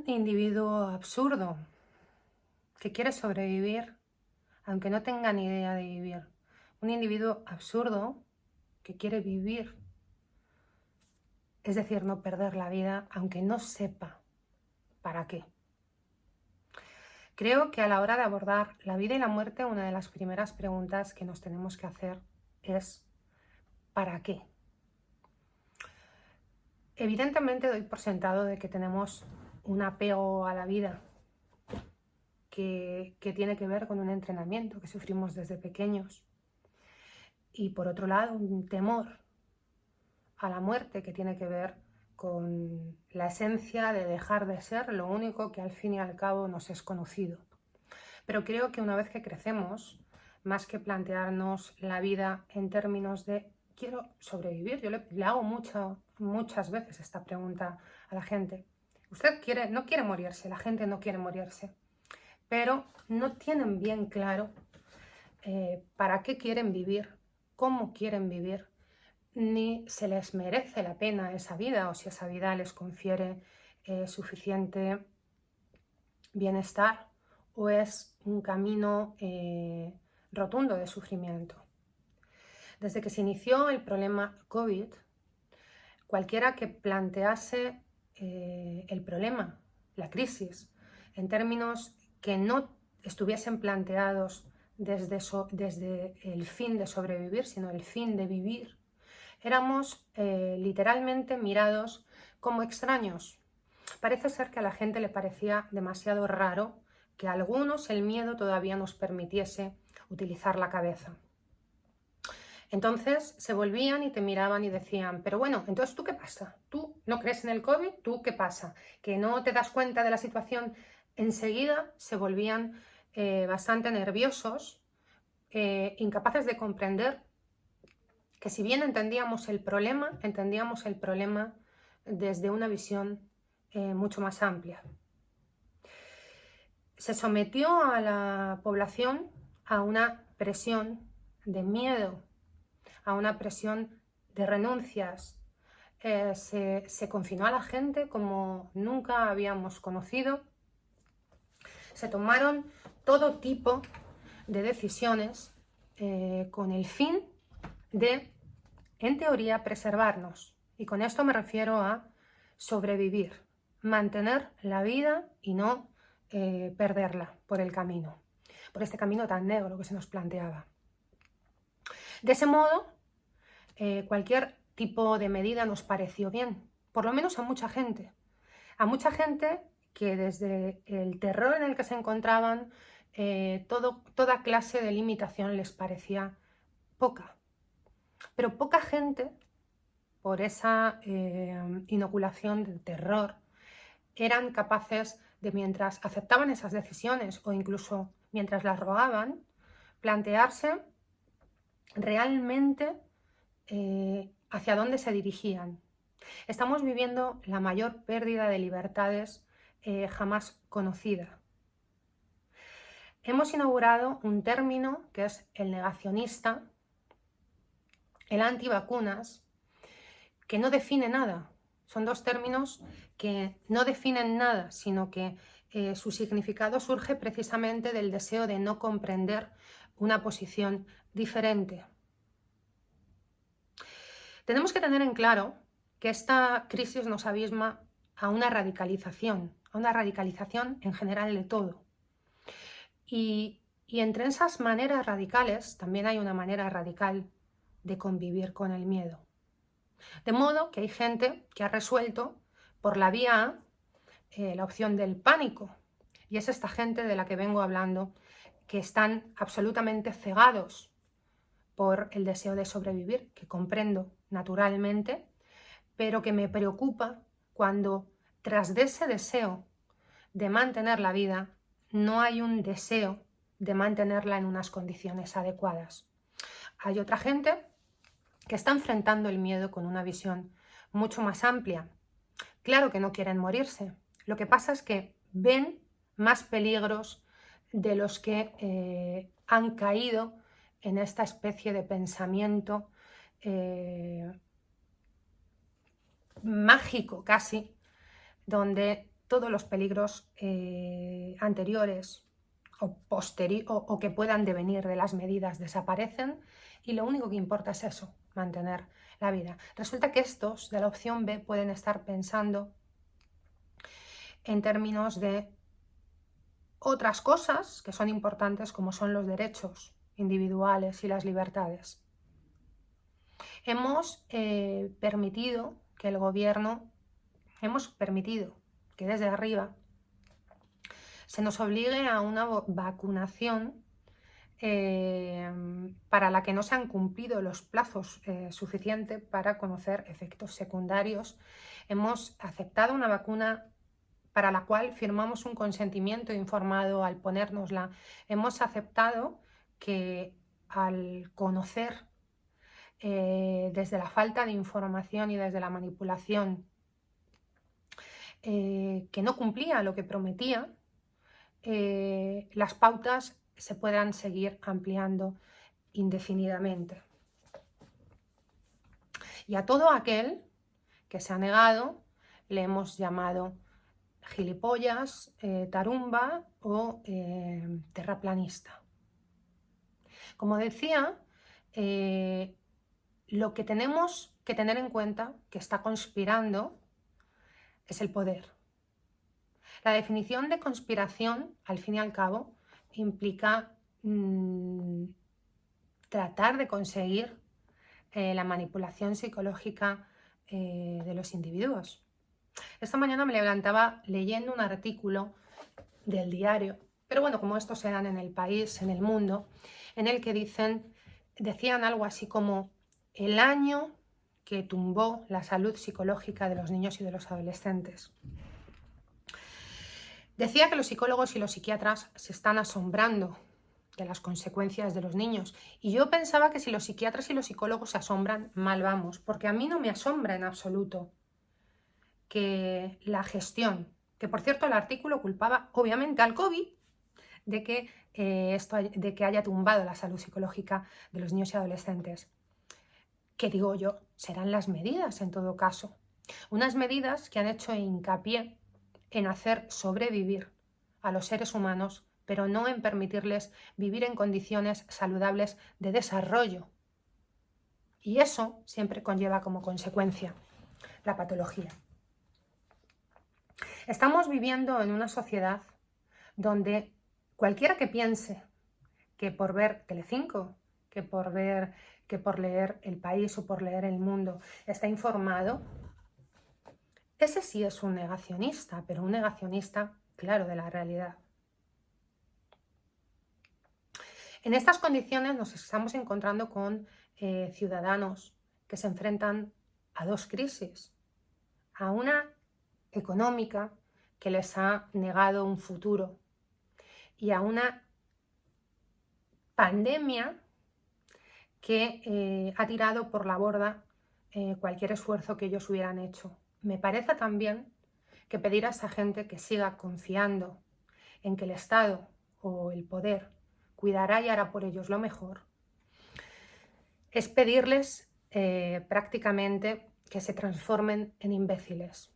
individuo absurdo que quiere sobrevivir aunque no tenga ni idea de vivir. Un individuo absurdo que quiere vivir, es decir, no perder la vida aunque no sepa para qué. Creo que a la hora de abordar la vida y la muerte, una de las primeras preguntas que nos tenemos que hacer es ¿para qué? Evidentemente doy por sentado de que tenemos un apego a la vida que tiene que ver con un entrenamiento que sufrimos desde pequeños. Y por otro lado, un temor a la muerte que tiene que ver con la esencia de dejar de ser lo único que al fin y al cabo nos es conocido. Pero creo que una vez que crecemos, más que plantearnos la vida en términos de quiero sobrevivir, yo le hago muchas veces esta pregunta a la gente. Usted no quiere morirse, la gente no quiere morirse, pero no tienen bien claro para qué quieren vivir, cómo quieren vivir, ni se les merece la pena esa vida o si esa vida les confiere suficiente bienestar o es un camino rotundo de sufrimiento. Desde que se inició el problema COVID, cualquiera que plantease el problema, la crisis, en términos que no estuviesen planteados desde el fin de sobrevivir, sino el fin de vivir, éramos literalmente mirados como extraños. Parece ser que a la gente le parecía demasiado raro que a algunos el miedo todavía nos permitiese utilizar la cabeza. Entonces se volvían y te miraban y decían, pero bueno, entonces ¿tú qué pasa? ¿Tú no crees en el COVID? ¿Tú qué pasa? ¿Que no te das cuenta de la situación? Enseguida se volvían bastante nerviosos, incapaces de comprender que si bien entendíamos el problema desde una visión mucho más amplia. Se sometió a la población a una presión de miedo, a una presión de renuncias. Se confinó a la gente como nunca habíamos conocido. Se tomaron todo tipo de decisiones con el fin de, en teoría, preservarnos. Y con esto me refiero a sobrevivir, mantener la vida y no perderla por el camino, por este camino tan negro que se nos planteaba. De ese modo, cualquier tipo de medida nos pareció bien, por lo menos a mucha gente que desde el terror en el que se encontraban, toda clase de limitación les parecía poca. Pero poca gente, por esa inoculación del terror, eran capaces de, mientras aceptaban esas decisiones o incluso mientras las rogaban, plantearse realmente hacia dónde se dirigían. Estamos viviendo la mayor pérdida de libertades jamás conocida. Hemos inaugurado un término que es el negacionista, el antivacunas, que no define nada. Son dos términos que no definen nada, sino que su significado surge precisamente del deseo de no comprender una posición diferente. Tenemos que tener en claro que esta crisis nos abisma a una radicalización en general de todo. Y entre esas maneras radicales también hay una manera radical de convivir con el miedo. De modo que hay gente que ha resuelto por la vía A la opción del pánico. Y es esta gente de la que vengo hablando, que están absolutamente cegados por el deseo de sobrevivir, que comprendo naturalmente, pero que me preocupa cuando tras de ese deseo de mantener la vida no hay un deseo de mantenerla en unas condiciones adecuadas. Hay otra gente que está enfrentando el miedo con una visión mucho más amplia. Claro que no quieren morirse. Lo que pasa es que ven más peligros de los que han caído en esta especie de pensamiento mágico casi, donde todos los peligros anteriores o que puedan devenir de las medidas desaparecen y lo único que importa es eso, mantener la vida. Resulta que estos de la opción B pueden estar pensando en términos de otras cosas que son importantes, como son los derechos individuales y las libertades. Hemos permitido que el gobierno, hemos permitido que desde arriba se nos obligue a una vacunación para la que no se han cumplido los plazos suficientes para conocer efectos secundarios. Hemos aceptado una vacuna para la cual firmamos un consentimiento informado al ponérnosla. Hemos aceptado que al conocer desde la falta de información y desde la manipulación que no cumplía lo que prometía, las pautas se puedan seguir ampliando indefinidamente. Y a todo aquel que se ha negado le hemos llamado gilipollas, tarumba o terraplanista. Como decía, lo que tenemos que tener en cuenta que está conspirando es el poder. La definición de conspiración, al fin y al cabo, implica tratar de conseguir la manipulación psicológica de los individuos. Esta mañana me levantaba leyendo un artículo del diario, pero bueno, como estos se dan en el país, en el mundo, en el que decían algo así como el año que tumbó la salud psicológica de los niños y de los adolescentes. Decía que los psicólogos y los psiquiatras se están asombrando de las consecuencias de los niños. Y yo pensaba que si los psiquiatras y los psicólogos se asombran, mal vamos, porque a mí no me asombra en absoluto que la gestión, que por cierto el artículo culpaba obviamente al COVID de que haya tumbado la salud psicológica de los niños y adolescentes. ¿Qué digo yo? Serán las medidas en todo caso. Unas medidas que han hecho hincapié en hacer sobrevivir a los seres humanos, pero no en permitirles vivir en condiciones saludables de desarrollo. Y eso siempre conlleva como consecuencia la patología. Estamos viviendo en una sociedad donde cualquiera que piense que por ver Telecinco, que por leer El País o por leer El Mundo está informado, ese sí es un negacionista, pero un negacionista, claro, de la realidad. En estas condiciones nos estamos encontrando con ciudadanos que se enfrentan a dos crisis. A una económica que les ha negado un futuro y a una pandemia que ha tirado por la borda cualquier esfuerzo que ellos hubieran hecho. Me parece también que pedir a esa gente que siga confiando en que el Estado o el poder cuidará y hará por ellos lo mejor, es pedirles prácticamente que se transformen en imbéciles.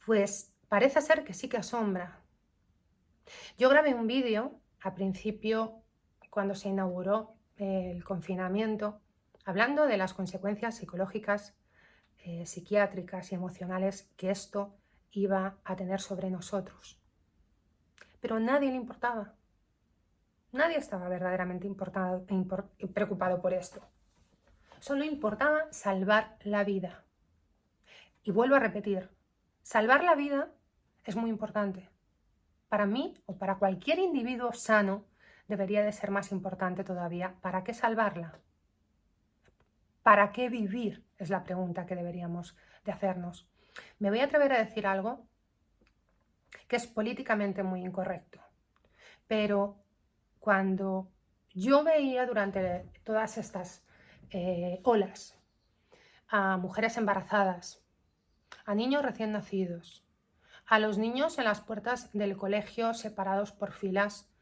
Pues parece ser que sí que asombra. Yo grabé un vídeo al principio, cuando se inauguró el confinamiento, hablando de las consecuencias psicológicas, psiquiátricas y emocionales que esto iba a tener sobre nosotros. Pero a nadie le importaba. Nadie estaba verdaderamente preocupado por esto. Solo importaba salvar la vida. Y vuelvo a repetir, salvar la vida es muy importante. Para mí o para cualquier individuo sano debería de ser más importante todavía. ¿Para qué salvarla? ¿Para qué vivir? Es la pregunta que deberíamos de hacernos. Me voy a atrever a decir algo que es políticamente muy incorrecto, pero cuando yo veía durante todas estas olas a mujeres embarazadas, a niños recién nacidos, a los niños en las puertas del colegio separados por filas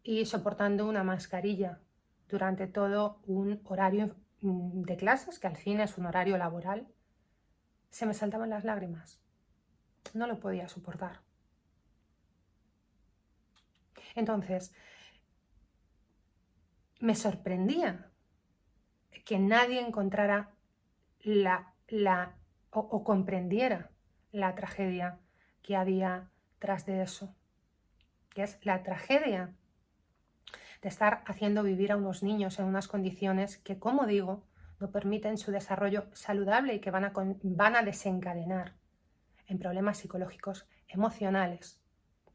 y soportando una mascarilla durante todo un horario de clases, que al fin es un horario laboral, se me saltaban las lágrimas. no lo podía soportar. Entonces, me sorprendía que nadie encontrara o comprendiera la tragedia que había tras de eso, que es la tragedia de estar haciendo vivir a unos niños en unas condiciones que, como digo, no permiten su desarrollo saludable y que van a desencadenar en problemas psicológicos, emocionales,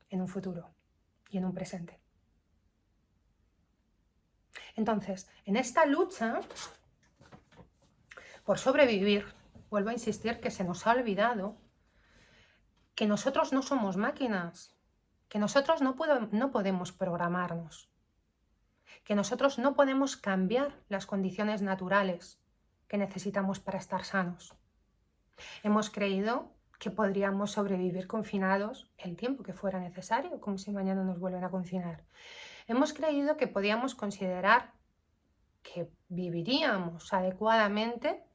en un futuro y en un presente. Entonces, en esta lucha por sobrevivir, vuelvo a insistir que se nos ha olvidado que nosotros no somos máquinas, que nosotros no podemos programarnos, que nosotros no podemos cambiar las condiciones naturales que necesitamos para estar sanos. Hemos creído que podríamos sobrevivir confinados el tiempo que fuera necesario, como si mañana nos vuelven a confinar. Hemos creído que podíamos considerar que viviríamos adecuadamente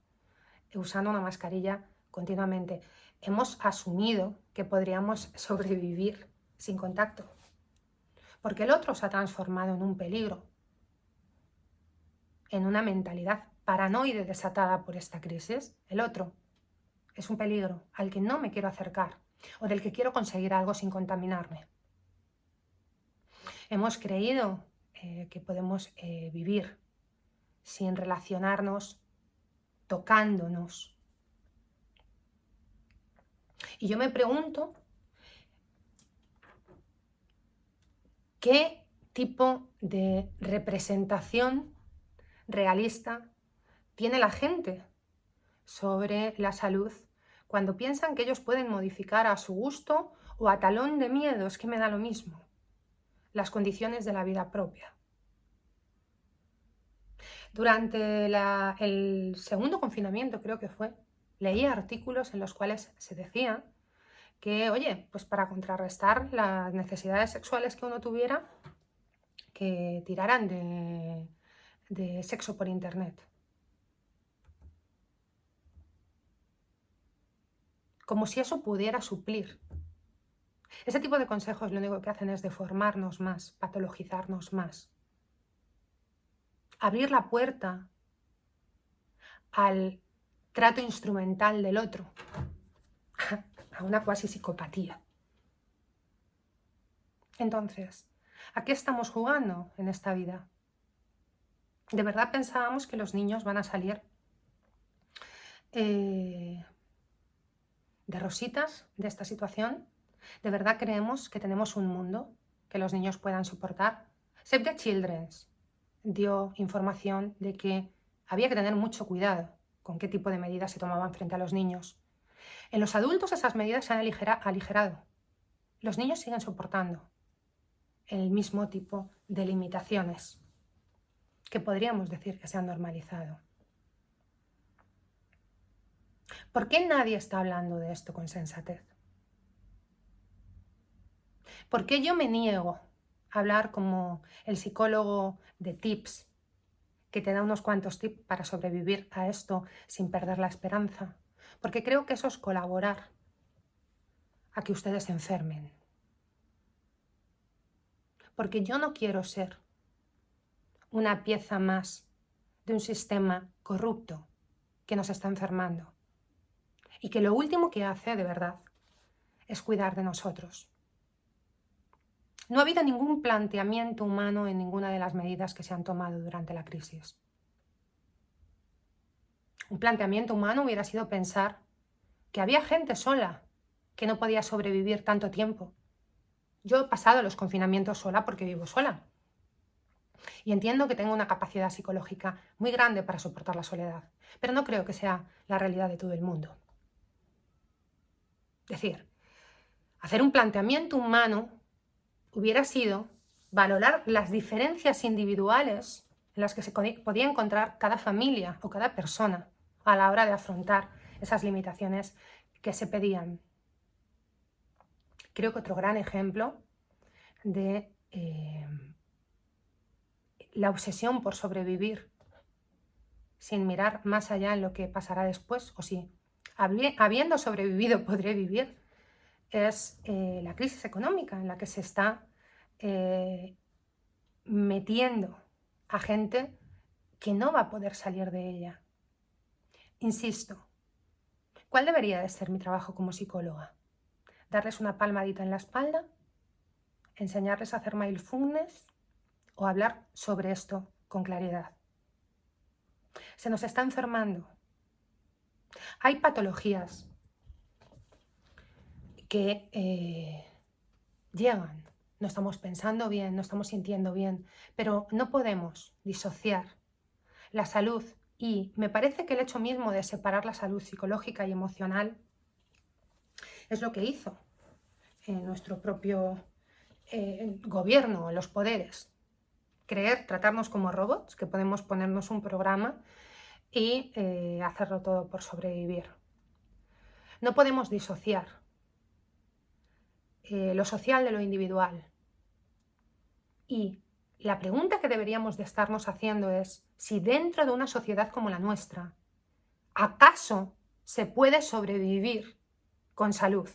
usando una mascarilla continuamente. Hemos asumido que podríamos sobrevivir sin contacto, porque el otro se ha transformado en un peligro, en una mentalidad paranoide desatada por esta crisis. El otro es un peligro al que no me quiero acercar o del que quiero conseguir algo sin contaminarme. Hemos creído que podemos vivir sin relacionarnos, tocándonos. Y yo me pregunto qué tipo de representación realista tiene la gente sobre la salud cuando piensan que ellos pueden modificar a su gusto o a talón de miedo, es que me da lo mismo, las condiciones de la vida propia. Durante el segundo confinamiento, creo que fue, leí artículos en los cuales se decía que, oye, pues para contrarrestar las necesidades sexuales que uno tuviera, que tiraran de sexo por internet. Como si eso pudiera suplir. Ese tipo de consejos lo único que hacen es deformarnos más, patologizarnos más. Abrir la puerta al trato instrumental del otro, a una cuasi psicopatía. Entonces, ¿a qué estamos jugando en esta vida? ¿De verdad pensábamos que los niños van a salir de rositas de esta situación? ¿De verdad creemos que tenemos un mundo que los niños puedan soportar? Save the Children dio información de que había que tener mucho cuidado con qué tipo de medidas se tomaban frente a los niños. En los adultos esas medidas se han aligerado. Los niños siguen soportando el mismo tipo de limitaciones que podríamos decir que se han normalizado. ¿Por qué nadie está hablando de esto con sensatez? ¿Por qué yo me niego a hablar como el psicólogo de tips, que te da unos cuantos tips para sobrevivir a esto sin perder la esperanza? Porque creo que eso es colaborar a que ustedes se enfermen. Porque yo no quiero ser una pieza más de un sistema corrupto que nos está enfermando y que lo último que hace, de verdad, es cuidar de nosotros. No ha habido ningún planteamiento humano en ninguna de las medidas que se han tomado durante la crisis. Un planteamiento humano hubiera sido pensar que había gente sola que no podía sobrevivir tanto tiempo. Yo he pasado los confinamientos sola porque vivo sola. Y entiendo que tengo una capacidad psicológica muy grande para soportar la soledad, pero no creo que sea la realidad de todo el mundo. Es decir, hacer un planteamiento humano hubiera sido valorar las diferencias individuales en las que se podía encontrar cada familia o cada persona a la hora de afrontar esas limitaciones que se pedían. Creo que otro gran ejemplo de la obsesión por sobrevivir sin mirar más allá en lo que pasará después, o si habiendo sobrevivido podré vivir, es la crisis económica en la que se está metiendo a gente que no va a poder salir de ella. Insisto, ¿cuál debería de ser mi trabajo como psicóloga? ¿Darles una palmadita en la espalda? ¿Enseñarles a hacer mindfulness? ¿O hablar sobre esto con claridad? Se nos está enfermando. Hay patologías que llegan. No estamos pensando bien, no estamos sintiendo bien, pero no podemos disociar la salud. Y me parece que el hecho mismo de separar la salud psicológica y emocional es lo que hizo nuestro propio gobierno, los poderes. Tratarnos como robots, que podemos ponernos un programa y hacerlo todo por sobrevivir. No podemos disociar lo social de lo individual. Y la pregunta que deberíamos de estarnos haciendo es si dentro de una sociedad como la nuestra, ¿acaso se puede sobrevivir con salud?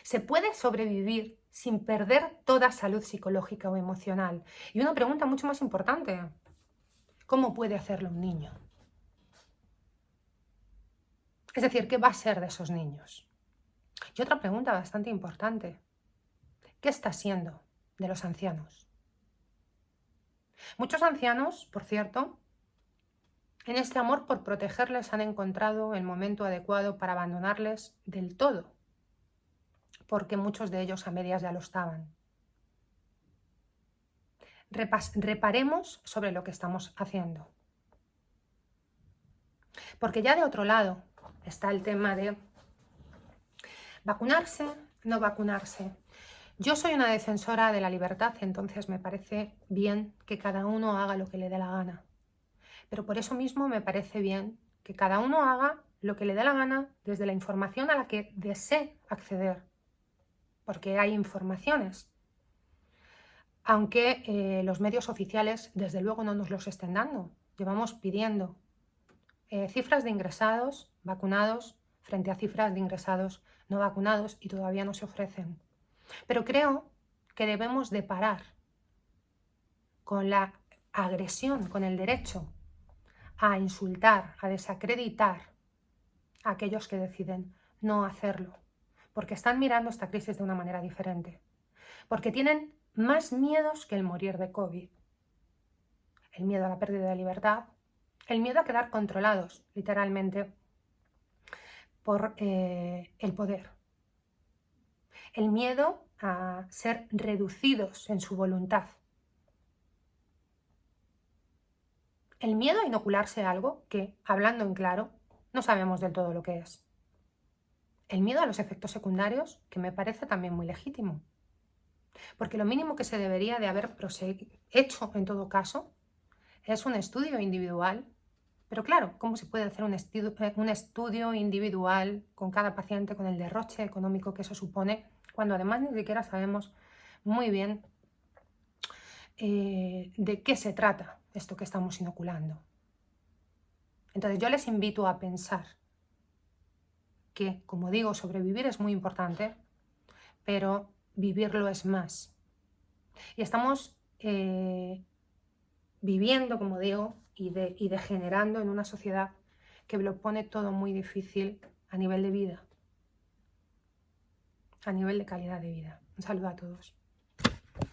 ¿Se puede sobrevivir sin perder toda salud psicológica o emocional? Y una pregunta mucho más importante, ¿cómo puede hacerlo un niño? Es decir, ¿qué va a ser de esos niños? Y otra pregunta bastante importante, ¿qué está siendo de los ancianos? Muchos ancianos, por cierto, en este amor por protegerles han encontrado el momento adecuado para abandonarles del todo, porque muchos de ellos a medias ya lo estaban. Reparemos sobre lo que estamos haciendo. Porque ya de otro lado está el tema de vacunarse, no vacunarse. Yo soy una defensora de la libertad, entonces me parece bien que cada uno haga lo que le dé la gana. Pero por eso mismo me parece bien que cada uno haga lo que le dé la gana desde la información a la que desee acceder. Porque hay informaciones. Aunque los medios oficiales desde luego no nos los estén dando. Llevamos pidiendo cifras de ingresados vacunados frente a cifras de ingresados no vacunados y todavía no se ofrecen. Pero creo que debemos de parar con la agresión, con el derecho a insultar, a desacreditar a aquellos que deciden no hacerlo, porque están mirando esta crisis de una manera diferente, porque tienen más miedos que el morir de COVID. El miedo a la pérdida de libertad, el miedo a quedar controlados, literalmente, por el poder. El miedo a ser reducidos en su voluntad. El miedo a inocularse algo que, hablando en claro, no sabemos del todo lo que es. El miedo a los efectos secundarios, que me parece también muy legítimo. Porque lo mínimo que se debería de haber hecho en todo caso es un estudio individual. Pero claro, ¿cómo se puede hacer un estudio individual con cada paciente, con el derroche económico que eso supone, cuando además ni siquiera sabemos muy bien de qué se trata esto que estamos inoculando? Entonces yo les invito a pensar que, como digo, sobrevivir es muy importante, pero vivirlo es más. Y estamos viviendo, como digo, y degenerando en una sociedad que lo pone todo muy difícil a nivel de vida, a nivel de calidad de vida. Un saludo a todos.